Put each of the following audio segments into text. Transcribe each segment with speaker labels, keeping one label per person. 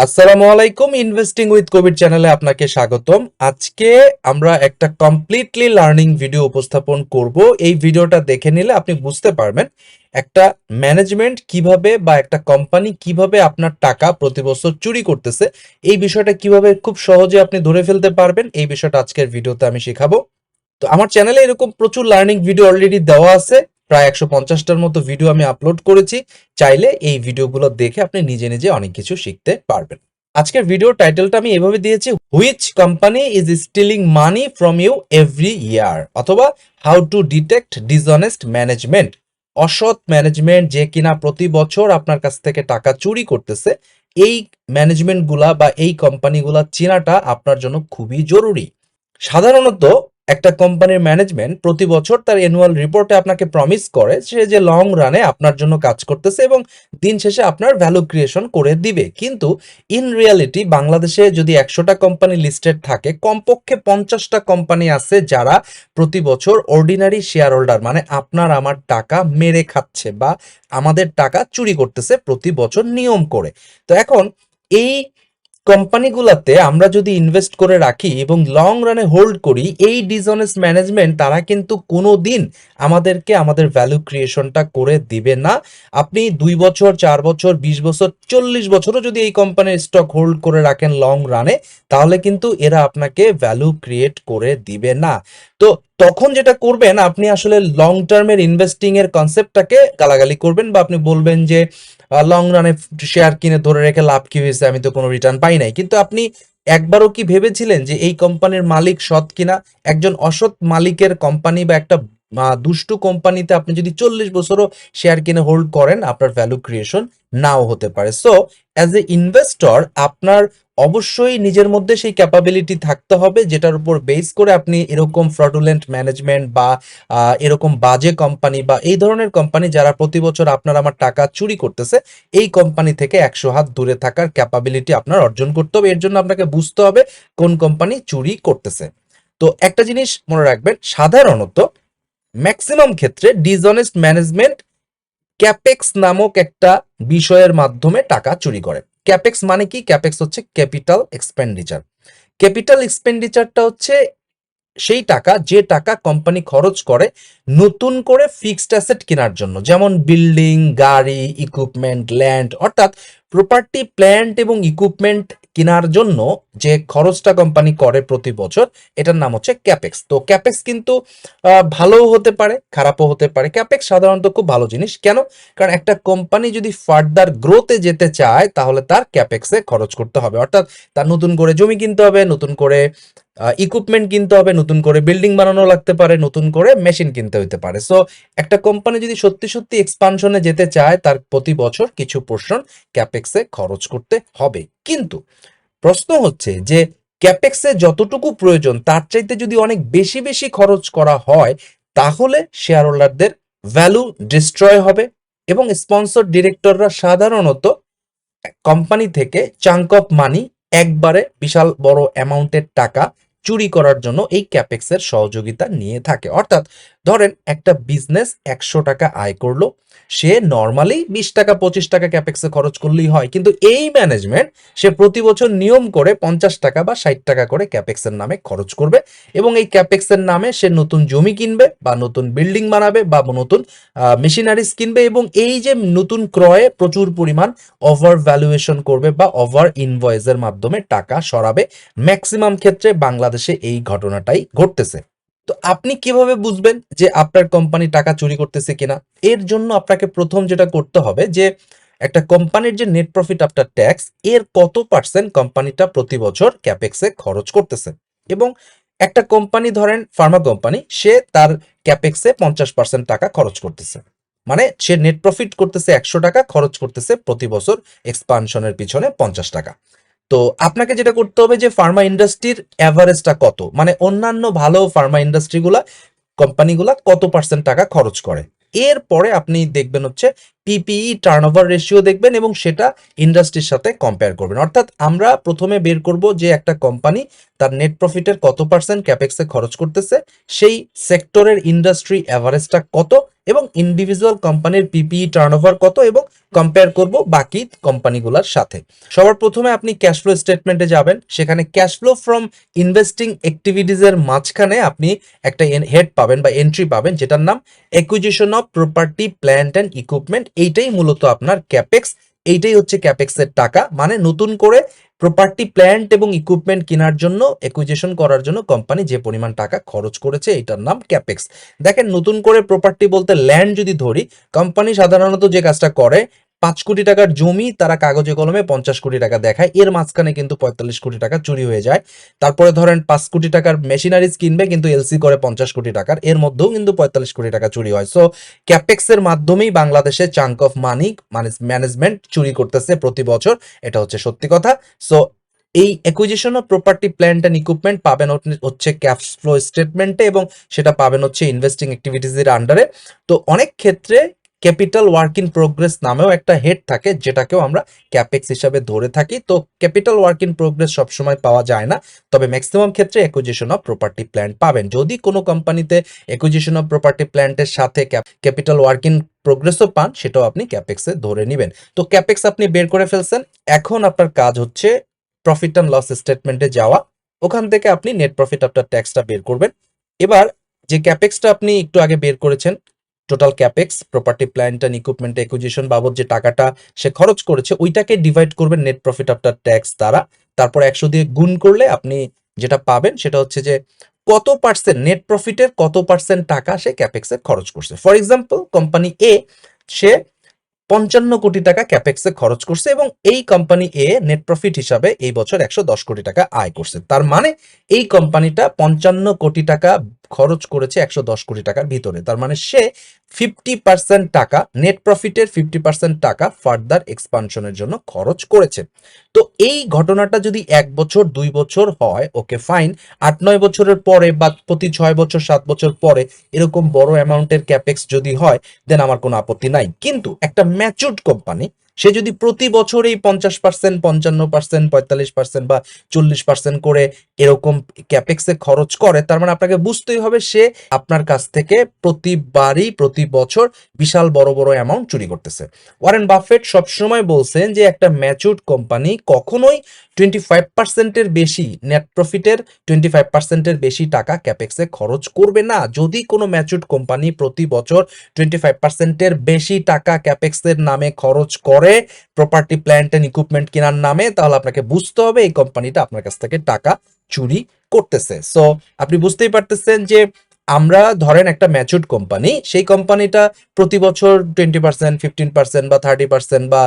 Speaker 1: আসসালামু আলাইকুম, investing with কবির চ্যানেলে আপনাকে স্বাগতম। আজকে আমরা একটা কমপ্লিটলি লার্নিং ভিডিও উপস্থাপন করব। এই ভিডিওটা দেখে নিলে আপনি বুঝতে পারবেন একটা ম্যানেজমেন্ট কিভাবে বা একটা কোম্পানি কিভাবে আপনার টাকা প্রতি বছর চুরি করতেছে, এই বিষয়টা কিভাবে খুব সহজে আপনি ধরে ফেলতে পারবেন, এই বিষয়টা আজকের ভিডিওতে আমি শেখাবো। তো আমার চ্যানেলে এরকম প্রচুর লার্নিং ভিডিও অলরেডি দেওয়া আছে, প্রায় 150টার মতো ভিডিও আমি আপলোড করেছি। চাইলে এই ভিডিওগুলো দেখে আপনি নিজে নিজে অনেক কিছু শিখতে পারবেন। আজকের ভিডিওর টাইটেলটা আমি এভাবে দিয়েছি, which company is stealing money from you every year, অথবা how to detect dishonest management. অসৎ ম্যানেজমেন্ট যে কিনা প্রতি বছর আপনার কাছ থেকে টাকা চুরি করতেছে, এই ম্যানেজমেন্টগুলা বা এই কোম্পানিগুলা চেনাটা আপনার জন্য খুবই জরুরি। সাধারণত একটা কোম্পানির ম্যানেজমেন্ট প্রতি বছর তার অ্যানুয়াল রিপোর্টে আপনাকে প্রমিস করে সে যে লং রানে আপনার জন্য কাজ করতেছে এবং দিন শেষে আপনার ভ্যালু ক্রিয়েশন করে দিবে। কিন্তু ইন রিয়ালিটি বাংলাদেশে যদি 100টা কোম্পানি লিস্টেড থাকে, কমপক্ষে 50টা কোম্পানি আছে যারা প্রতি বছর অর্ডিনারি শেয়ার হোল্ডার, মানে আপনার আমার টাকা মেরে খাচ্ছে বা আমাদের টাকা চুরি করতেছে প্রতি বছর নিয়ম করে। তো এখন এই কোম্পানিগুলোতে আমরা যদি ইনভেস্ট করে রাখি এবং লং রানে হোল্ড করি, এই ডিসঅনেস্ট ম্যানেজমেন্ট তারা কিন্তু কোনো দিন আমাদেরকে আমাদের ভ্যালু ক্রিয়েশনটা করে দিবে না। আপনি 2 বছর, 4 বছর, 20 বছর, 40 বছরও যদি এই কোম্পানির স্টক হোল্ড করে রাখেন লং রানে, তাহলে কিন্তু এরা আপনাকে ভ্যালু ক্রিয়েট করে দিবে না। তো তখন যেটা করবেন, আপনি আসলে লং টার্মের ইনভেস্টিং এর কনসেপ্টটাকে গালাগালি করবেন বা আপনি বলবেন যে লং রানে শেয়ার কিনে ধরে রেখে লাভ কি হয়েছে, আমি তো কোনো রিটার্ন পাই নাই। কিন্তু আপনি একবারও কি ভেবেছিলেন যে এই কোম্পানির মালিক সৎ কিনা? একজন অসৎ মালিকের কোম্পানি বা একটা দুষ্টু কোম্পানিতে আপনি যদি 40 বছরও শেয়ার কিনে হোল্ড করেন, আপনার ভ্যালু ক্রিয়েশন নাও হতে পারে। সো অ্যাজ এ ইনভেস্টর আপনার অবশ্যই নিজের মধ্যে সেই ক্যাপাবিলিটি থাকতে হবে, যেটার উপর বেস করে আপনি এরকম ফ্রডুলেন্ট ম্যানেজমেন্ট বা এরকম বাজে কোম্পানি বা এই ধরনের কোম্পানি যারা প্রতি বছর আপনার আমার টাকা চুরি করতেছে, এই কোম্পানি থেকে 100 হাত দূরে থাকার ক্যাপাবিলিটি আপনার অর্জন করতে হবে। এর জন্য আপনাকে বুঝতে হবে কোন কোম্পানি চুরি করতেছে। তো একটা জিনিস মনে রাখবেন, সাধারণত ম্যাক্সিমাম ক্ষেত্রে ডিসঅনেস্ট ম্যানেজমেন্ট ক্যাপেক্স নামক একটা বিষয়ের মাধ্যমে টাকা চুরি করে। ক্যাপেক্স মানে কি? ক্যাপেক্স হচ্ছে ক্যাপিটাল এক্সপেন্ডিচার। ক্যাপিটাল এক্সপেন্ডিচারটা হচ্ছে সেই টাকা যে টাকা কোম্পানি খরচ করে নতুন করে ফিক্সড অ্যাসেট কেনার জন্য, যেমন বিল্ডিং, গাড়ি, ইকুইপমেন্ট, ল্যান্ড, অর্থাৎ প্রপার্টি, প্ল্যান্ট এবং ইকুইপমেন্ট কেনার জন্য যে খরচটা কোম্পানি করে প্রতি বছর, এটার নাম হচ্ছে ক্যাপেক্স। তো ক্যাপেক্স কিন্তু ভালোও হতে পারে, খারাপও হতে পারে। ক্যাপেক্স সাধারণত খুব ভালো জিনিস। কেন? কারণ একটা কোম্পানি যদি ফার্দার গ্রোথে যেতে চায় তাহলে তার ক্যাপেক্সে খরচ করতে হবে, অর্থাৎ তার নতুন করে জমি কিনতে হবে, নতুন করে ইকুইপমেন্ট কিনতে হবে, নতুন করে বিল্ডিং বানানো লাগতে পারে, নতুন করে মেশিন কিনতে হতে পারে। সো একটা কোম্পানি যদি সত্যি সত্যি এক্সপানশনে যেতে চায়, তার প্রতি বছর কিছু পোর্শন ক্যাপেক্সে খরচ করতে হবে। কিন্তু প্রশ্ন হচ্ছে যে ক্যাপেক্সে যতটুকু প্রয়োজন তার চাইতে যদি অনেক বেশি বেশি খরচ করা হয়, তাহলে শেয়ার হোল্ডারদের ভ্যালু ডিস্ট্রয় হবে এবং স্পন্সর ডিরেক্টররা সাধারণত কোম্পানি থেকে চাঙ্ক অফ মানি, একবারে বিশাল বড় অ্যামাউন্টের টাকা চুরি করার জন্য এই ক্যাপেক্সের সহযোগিতা নিয়ে থাকে। অর্থাৎ ধরেন একটা বিজনেস 100 টাকা আয় করলো, সে নর্মালি 20 টাকা 25 টাকা ক্যাপেক্সে খরচ করলেই হয়, কিন্তু এই ম্যানেজমেন্ট সে প্রতি বছর নিয়ম করে 50 টাকা বা 60 টাকা করে ক্যাপেক্সের নামে খরচ করবে এবং এই ক্যাপেক্সের নামে সে নতুন জমি কিনবে বা নতুন বিল্ডিং বানাবে বা নতুন মেশিনারিজ কিনবে এবং এই যে নতুন ক্রয়ে প্রচুর পরিমাণ ওভার ভ্যালুয়েশন করবে বা ওভার ইনভয়েসের মাধ্যমে টাকা সরাবে। ম্যাক্সিমাম ক্ষেত্রে বাংলাদেশে এই ঘটনাটাই ঘটতেছে। তো আপনি কিভাবে বুঝবেন যে আপনার কোম্পানি টাকা চুরি করতেছে কিনা? এর জন্য আপনাকে প্রথম যেটা করতে হবে যে একটা কোম্পানির যে নেট প্রফিট আফটার ট্যাক্স, এর কত পার্সেন্ট কোম্পানিটা প্রতি বছর ক্যাপেক্সে খরচ করতেছে। এবং একটা কোম্পানি, ধরেন ফার্মা কোম্পানি, সে তার ক্যাপেক্সে 50% টাকা খরচ করতেছে, মানে সে নেট প্রফিট করতেছে 100 টাকা, খরচ করতেছে প্রতি বছর এক্সপানশনের পিছনে 50 টাকা। তো আপনাকে যেটা করতে হবে যে ফার্মা ইন্ডাস্ট্রির অ্যাভারেজটা কত, মানে অন্যান্য ভালো ফার্মা ইন্ডাস্ট্রিগুলা কোম্পানিগুলা কত পার্সেন্ট টাকা খরচ করে। এরপরে আপনি দেখবেন হচ্ছে পিপিই টার্নওভার রেশিও দেখবেন এবং সেটা ইন্ডাস্ট্রির সাথে কম্পেয়ার করবেন। অর্থাৎ আমরা প্রথমে বের করব যে একটা কোম্পানি তার নেট প্রফিটের কত পার্সেন্ট ক্যাপেক্সে খরচ করতেছে, সেই সেক্টরের ইন্ডাস্ট্রি অ্যাভারেজটা কত এবং ইন্ডিভিজুয়াল কোম্পানির পিপিই টার্নওভার কত এবং কম্পেয়ার করব বাকি কোম্পানিগুলোর সাথে। সবার প্রথমে আপনি ক্যাশ ফ্লো স্টেটমেন্টে যাবেন, সেখানে ক্যাশ ফ্লো ফ্রম ইনভেস্টিং অ্যাক্টিভিটিজের মাঝখানে আপনি একটা হেড পাবেন বা এন্ট্রি পাবেন যেটার নাম acquisition of property plant and equipment. এইটাই মূলত আপনার ক্যাপেক্স, এইটাই হচ্ছে ক্যাপেক্সের টাকা, মানে নতুন করে প্রপার্টি প্ল্যান্ট এবং ইকুইপমেন্ট কেনার জন্য, অ্যাকুইজিশন করার জন্য কোম্পানি যে পরিমাণ টাকা খরচ করেছে এটার নাম ক্যাপেক্স। দেখেন, নতুন করে প্রপার্টি বলতে ল্যান্ড যদি ধরি, কোম্পানি সাধারণত যে কাজটা করে 5 কোটি টাকার জমি তারা কাগজে কলমে 50 কোটি টাকা দেখায়, এর মাঝখানে কিন্তু 45 কোটি টাকা চুরি হয়ে যায়। তারপরে ধরেন 5 কোটি টাকার মেশিনারিজ কিনবে কিন্তু এলসি করে 50 কোটি টাকার, এর মধ্যেও কিন্তু 45 কোটি টাকা চুরি হয়। সো ক্যাপেক্স এর মাধ্যমেই বাংলাদেশে চাঙ্ক অফ মানি ম্যানেজমেন্ট চুরি করতেছে প্রতি বছর, এটা হচ্ছে সত্যি কথা। সো এই acquisition of property plant and equipment পাবেন হচ্ছে ক্যাশ ফ্লো স্টেটমেন্টে এবং সেটা পাবেন হচ্ছে ইনভেস্টিং অ্যাক্টিভিটিজের আন্ডারে। তো অনেক ক্ষেত্রে ক্যাপিটাল ওয়ার্ক ইন প্রোগ্রেস নামেও একটা হেড থাকে যেটাকেও আমরা ক্যাপেক্স হিসাবে ধরে থাকি। তো ক্যাপিটাল ওয়ার্ক ইন প্রোগ্রেস সবসময় পাওয়া যায় না, তবে ম্যাক্সিমাম ক্ষেত্রে অ্যাকুইজিশন অফ প্রপার্টি প্ল্যান্ট পাবেন। যদি কোনো কোম্পানিতে অ্যাকুইজিশন অফ প্রপার্টি প্ল্যান্টের সাথে ক্যাপিটাল ওয়ার্ক ইন প্রোগ্রেসও পান, সেটাও আপনি ক্যাপেক্সে ধরে নেবেন। তো ক্যাপেক্স আপনি বের করে ফেলছেন, এখন আপনার কাজ হচ্ছে প্রফিট অ্যান্ড লস স্টেটমেন্টে যাওয়া, ওখান থেকে আপনি নেট প্রফিট আফটার ট্যাক্সটা বের করবেন। এবার যে ক্যাপেক্সটা আপনি একটু আগে বের করেছেন, total capex property plant and equipment acquisition বাবদ যে টাকাটা সে খরচ করেছে ওইটাকে ডিভাইড করবেন নেট প্রফিট আফটার ট্যাক্স দ্বারা, তারপর 100 দিয়ে গুণ করলে আপনি যেটা পাবেন সেটা হচ্ছে যে কত পার্সেন্ট নেট প্রফিটের কত পার্সেন্ট টাকা সে ক্যাপেক্সে খরচ করছে। ফর এক্সাম্পল, কোম্পানি এ সে 55 কোটি টাকা ক্যাপেক্সে খরচ করছে এবং এই কোম্পানি এ নেট প্রফিট হিসাবে এই বছর 110 কোটি টাকা আয় করছে। তার মানে এই কোম্পানিটা 55 কোটি টাকা খরচ করেছে 110 কোটি টাকার ভিতরে। তার মানে সে 50% টাকা, নেট প্রফিটের 50% টাকা ফার্দার এক্সপানশনের জন্য খরচ করেছে। তো এই ঘটনাটা যদি 1 বছর 2 বছর হয়, ওকে ফাইন। 8-9 বছরের পরে বা প্রতি 6 বছর 7 বছর পরে এরকম বড় অ্যামাউন্টের ক্যাপেক্স যদি হয়, দেন আমার কোনো আপত্তি নাই। কিন্তু একটা ম্যাচুরড কোম্পানি সে যদি প্রতি বছরেই 50%, 55%, 45% বা 40% করে এরকম ক্যাপেক্সে খরচ করে, তার মানে আপনাকে বুঝতেই হবে সে আপনার কাছ থেকে প্রতিবারই প্রতি বছর বিশাল বড় বড় অ্যামাউন্ট চুরি করতেছে। ওয়ারেন বাফেট সবসময় বলছেন যে একটা ম্যাচুরড কোম্পানি কখনোই 25%-এর বেশি নেট প্রফিটের 25%-এর বেশি টাকা ক্যাপেক্সে খরচ করবে না। যদি কোনো ম্যাচুরড কোম্পানি প্রতি বছর 25%-এর বেশি টাকা ক্যাপেক্সের নামে খরচ করে প্রপার্টি প্ল্যান্ট এন্ড ইকুইপমেন্ট কেনার নামে, তাহলে আপনাকে বুঝতে হবে এই কোম্পানিটা আপনার কাছ থেকে টাকা চুরি করতেছে। সো আপনি বুঝতেই পারতেছেন যে আমরা ধরেন একটা ম্যাচুরড কোম্পানি, সেই কোম্পানিটা প্রতি বছর 20%, 15% বা 30% বা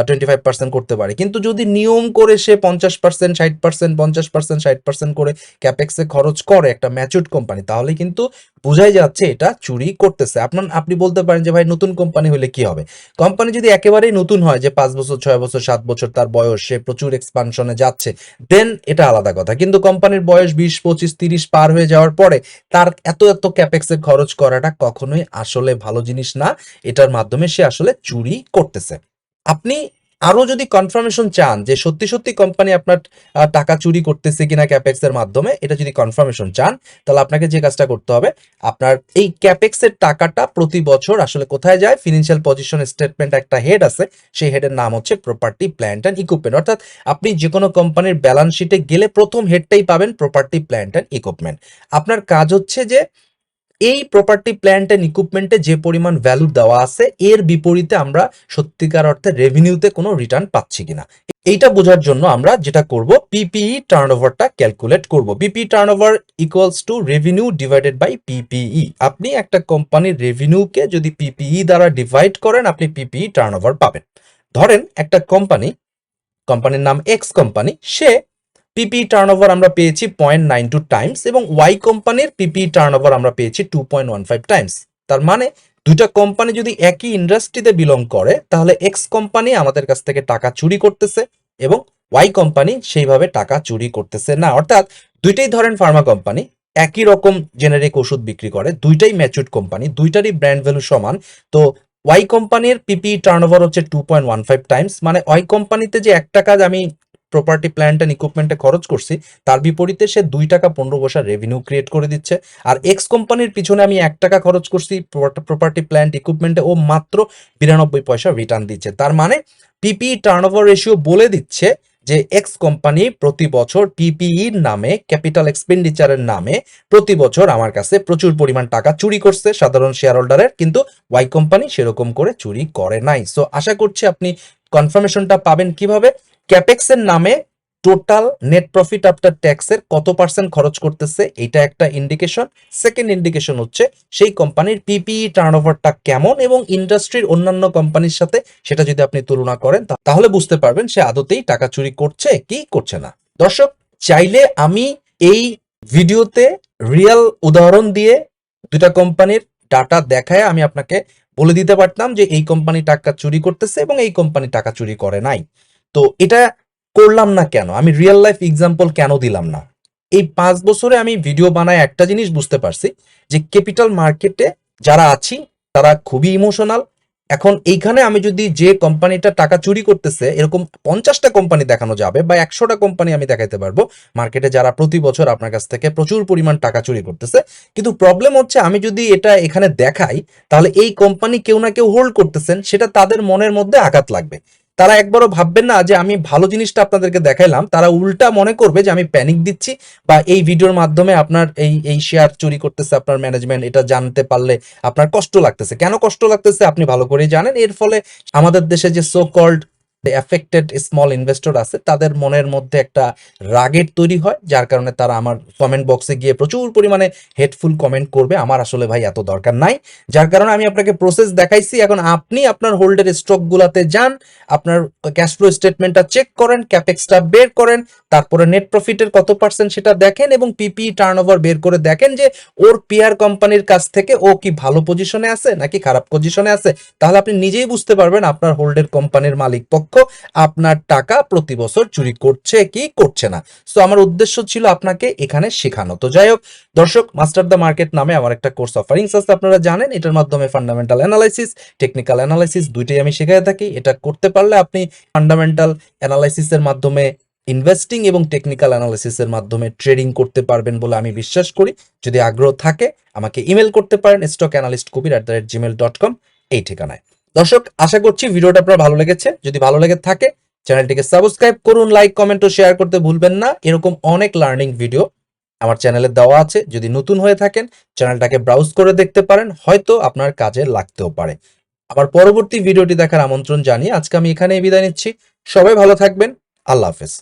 Speaker 1: 25% করতে পারে, কিন্তু যদি নিয়ম করে সে 50%, 60%, 50%, 60% করে ক্যাপেক্সে খরচ করে একটা ম্যাচুরড কোম্পানি, তাহলে কিন্তু বোঝাই যাচ্ছে এটা চুরি করতেছে। আপনি বলতে পারেন যে ভাই নতুন কোম্পানি হলে কি হবে? কোম্পানি যদি একেবারেই নতুন হয়, যে 5 বছর 6 বছর 7 বছর তার বয়স, সে প্রচুর এক্সপানশনে যাচ্ছে, দেন এটা আলাদা কথা। কিন্তু কোম্পানির বয়স 20, 25, 30 পার হয়ে যাওয়ার পরে তার এত ক্যাপেক্সে খরচ করাটা কখনোই আসলে ভালো জিনিস না, এটার মাধ্যমে সে আসলে চুরি করতেছে। আপনি আরো যদি কনফার্মেশন চান যে সত্যি সত্যি কোম্পানি আপনার টাকা চুরি করতেছে কিনা ক্যাপেক্স এর মাধ্যমে, এটা যদি কনফার্মেশন চান, তাহলে আপনাকে যে কাজটা করতে হবে, আপনার এই ক্যাপেক্স এর টাকাটা প্রতি বছর আসলে কোথায় যায়? ফিনান্সিয়াল পজিশন স্টেটমেন্ট একটা হেড আছে, সেই হেডের নাম হচ্ছে প্রপার্টি প্ল্যান্ট অ্যান্ড ইকুইপমেন্ট। অর্থাৎ আপনি যে কোনো কোম্পানির ব্যালেন্স শিটে গেলে প্রথম হেডটাই পাবেন প্রপার্টি প্ল্যান্ট অ্যান্ড ইকুইপমেন্ট। আপনার কাজ হচ্ছে যে এই প্রপার্টি প্ল্যান্ট এন্ড ইকুইপমেন্টে যে পরিমাণ ভ্যালু দেওয়া আছে এর বিপরীতে আমরা সত্যিকার অর্থে রেভিনিউতে কোনো রিটার্ন পাচ্ছি কিনা, এইটা বোঝার জন্য আমরা যেটা করব, পিপিই টার্নওভারটা ক্যালকুলেট করব। PPE turnover equals to revenue divided by PPE. আপনি একটা কোম্পানির রেভিনিউকে যদি পিপিই দ্বারা ডিভাইড করেন, আপনি পিপিই টার্নওভার পাবেন। ধরেন একটা কোম্পানির নাম এক্স কোম্পানি, সে পিপি টার্নওভার আমরা পেয়েছি 0.92 টাইমস এবং ওয়াই কোম্পানির পিপি টার্নওভার আমরা পেয়েছি 2.15 টাইমস। তার মানে দুইটা কোম্পানি যদি একই ইন্ডাস্ট্রিতে বিলং করে, তাহলে এক্স কোম্পানি আমাদের কাছ থেকে টাকা চুরি করতেছে এবং ওয়াই কোম্পানি সেইভাবে টাকা চুরি করতেছে না। অর্থাৎ দুইটাই ধরেন ফার্মা কোম্পানি, একই রকম জেনেরিক ওষুধ বিক্রি করে, দুইটাই ম্যাচুরড কোম্পানি, দুইটারই ব্র্যান্ড ভ্যালু সমান। তো ওয়াই কোম্পানির পিপি টার্নওভার হচ্ছে 2.15 টাইমস, মানে ওয়াই কোম্পানিতে যে 1 টাকা আমি প্রপার্টি প্ল্যান্ট এন্ড ইকুইপমেন্টে খরচ করছি তার বিপরীতে সে 2 টাকা 15 পয়সা রেভিনিউ ক্রিয়েট করে দিচ্ছে। আর এক্স কোম্পানির পিছনে আমি 1 টাকা খরচ করছি প্রপার্টি প্ল্যান্ট ইকুইপমেন্টে, ও মাত্র 92 পয়সা রিটার্ন দিচ্ছে। তার মানে পিপি টার্নওভার রেশিও বলে দিচ্ছে যে এক্স কোম্পানি প্রতি বছর পিপিইর নামে, ক্যাপিটাল এক্সপেন্ডিচারের নামে প্রতি বছর আমার কাছে প্রচুর পরিমাণ টাকা চুরি করছে সাধারণ শেয়ার হোল্ডারের, কিন্তু ওয়াই কোম্পানি সেরকম করে চুরি করে নাই। সো আশা করছি আপনি কনফার্মেশনটা পাবেন কিভাবে। ক্যাপেক্সের নামে টোটাল নেট প্রফিট আফটার ট্যাক্সের কত পার্সেন্ট খরচ করতেছে এটা একটা ইন্ডিকেশন। সেকেন্ড ইন্ডিকেশন হচ্ছে সেই কোম্পানির পিপিই টার্নওভারটা কেমন এবং ইন্ডাস্ট্রির অন্যান্য কোম্পানির সাথে সেটা যদি আপনি তুলনা করেন তাহলে বুঝতে পারবেন সে আদতেই টাকা চুরি করছে কি করছে না। দর্শক, চাইলে আমি এই ভিডিওতে রিয়েল উদাহরণ দিয়ে দুটা কোম্পানির ডাটা দেখায় আমি আপনাকে বলে দিতে পারতাম যে এই কোম্পানি টাকা চুরি করতেছে এবং এই কোম্পানি টাকা চুরি করে নাই। তো এটা করলাম না কেন, আমি রিয়েল লাইফ এক্সাম্পল কেন দিলাম না? এই 5 বছরে আমি ভিডিও বানায় একটা জিনিস বুঝতে পারছি যে ক্যাপিটাল মার্কেটে যারা আছি তারা খুবই ইমোশনাল। এখন এইখানে আমি যদি যে কোম্পানিটা টাকা চুরি করতেছে এরকম 50টা কোম্পানি দেখানো যাবে বা 100টা কোম্পানি আমি দেখাইতে পারবো মার্কেটে যারা প্রতি বছর আপনার কাছ থেকে প্রচুর পরিমাণ টাকা চুরি করতেছে, কিন্তু প্রবলেম হচ্ছে আমি যদি এটা এখানে দেখাই তাহলে এই কোম্পানি কেউ না কেউ হোল্ড করতেছেন, সেটা তাদের মনের মধ্যে আঘাত লাগবে। তারা একবারও ভাববেন না যে আমি ভালো জিনিসটা আপনাদেরকে দেখাইলাম, তারা উল্টা মনে করবে যে আমি প্যানিক দিচ্ছি বা এই ভিডিওর মাধ্যমে আপনার এই শেয়ার চুরি করতেছে আপনার ম্যানেজমেন্ট, এটা জানতে পারলে আপনার কষ্ট লাগতেছে। কেন কষ্ট লাগতেছে আপনি ভালো করেই জানেন। এর ফলে আমাদের দেশে যে so called affected small investor আছে তাদের মনের মধ্যে একটা রাগের তৈরি হয়, যার কারণে তারা আমার কমেন্ট বক্সে গিয়ে প্রচুর পরিমাণে হেটফুল কমেন্ট করবে। আমার আসলে ভাই এত দরকার নাই, যার কারণে আমি আপনাকে প্রসেস দেখাইছি। এখন আপনি আপনার হোল্ডের স্টক গুলাতে যান, আপনার ক্যাশ ফ্লো স্টেটমেন্টটা চেক করেন, ক্যাপেক্সটা বের করেন, তারপরে নেট প্রফিটের কত পার্সেন্ট সেটা দেখেন এবং পিপি টার্নওভার বের করে দেখেন যে ওর পিয়ার কোম্পানির কাছ থেকে ও কি ভালো পজিশনে আছে নাকি খারাপ পজিশনে আছে। তাহলে আপনি নিজেই বুঝতে পারবেন আপনার হোল্ডের কোম্পানির মালিক পক্ষ আপনার টাকা প্রতি বছর চুরি করছে কি করছে না। সো আমার উদ্দেশ্য ছিল আপনাকে এখানে শেখানো। তো যাই হোক দর্শক, মাস্টার দ্য মার্কেট নামে আমার একটা কোর্স অফারিংস আছে, আপনারা জানেন। এটার মাধ্যমে ফান্ডামেন্টাল অ্যানালাইসিস, টেকনিক্যাল অ্যানালাইসিস দুইটাই আমি শেখাই থাকি। এটা করতে পারলে আপনি ফান্ডামেন্টাল অ্যানালাইসিসের মাধ্যমে ইনভেস্টিং এবং টেকনিক্যাল অ্যানালাইসিসের মাধ্যমে ট্রেডিং করতে পারবেন বলে আমি বিশ্বাস করি। যদি আগ্রহ থাকে আমাকে ইমেল করতে পারেন stockanalystkabir@gmail.com এই ঠিকানায়। দর্শক, আশা করছি ভিডিওটা আপনার ভালো লেগেছে। যদি ভালো লেগে থাকে চ্যানেলটিকে সাবস্ক্রাইব করুন, লাইক কমেন্ট ও শেয়ার করতে ভুলবেন না। এরকম অনেক লার্নিং ভিডিও আমার চ্যানেলে দেওয়া আছে, যদি নতুন হয়ে থাকেন চ্যানেলটাকে ব্রাউজ করে দেখতে পারেন, হয়তো আপনার কাজে লাগতেও পারে। আবার পরবর্তী ভিডিওটি দেখার আমন্ত্রণ জানিয়ে আজকে আমি এখানেই বিদায় নিচ্ছি। সবাই ভালো থাকবেন, আল্লাহ হাফেজ।